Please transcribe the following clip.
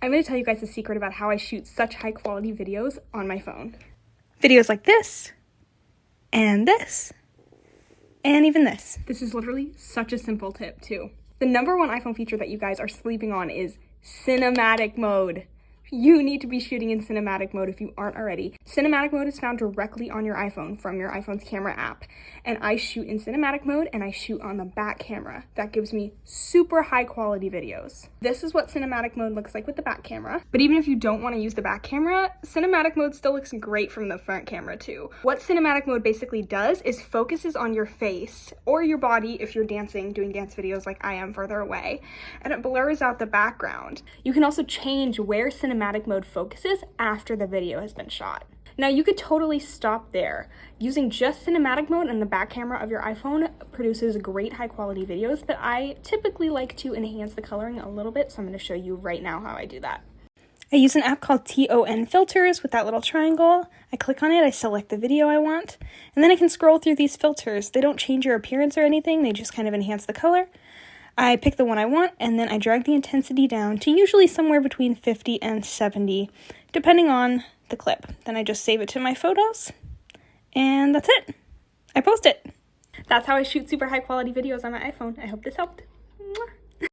I'm going to tell you guys a secret about how I shoot such high quality videos on my phone. Videos like this, and this, and even this. This is literally such a simple tip too. The number one iPhone feature that you guys are sleeping on is cinematic mode. You need to be shooting in cinematic mode if you aren't already. Cinematic mode is found directly on your iPhone from your iPhone's camera app. And I shoot in cinematic mode and I shoot on the back camera. That gives me super high quality videos. This is what cinematic mode looks like with the back camera. But even if you don't want to use the back camera, cinematic mode still looks great from the front camera too. What cinematic mode basically does is focuses on your face or your body if you're dancing, doing dance videos like I am further away, and it blurs out the background. You can also change where cinematic mode focuses after the video has been shot. Now you could totally stop there. Using just cinematic mode and the back camera of your iPhone produces great high quality videos, but I typically like to enhance the coloring a little bit, so I'm going to show you right now how I do that. I use an app called TON Filters with that little triangle. I click on it, I select the video I want, and then I can scroll through these filters. They don't change your appearance or anything, they just kind of enhance the color. I pick the one I want, and then I drag the intensity down to usually somewhere between 50 and 70, depending on the clip. Then I just save it to my photos, and that's it. I post it. That's how I shoot super high quality videos on my iPhone. I hope this helped.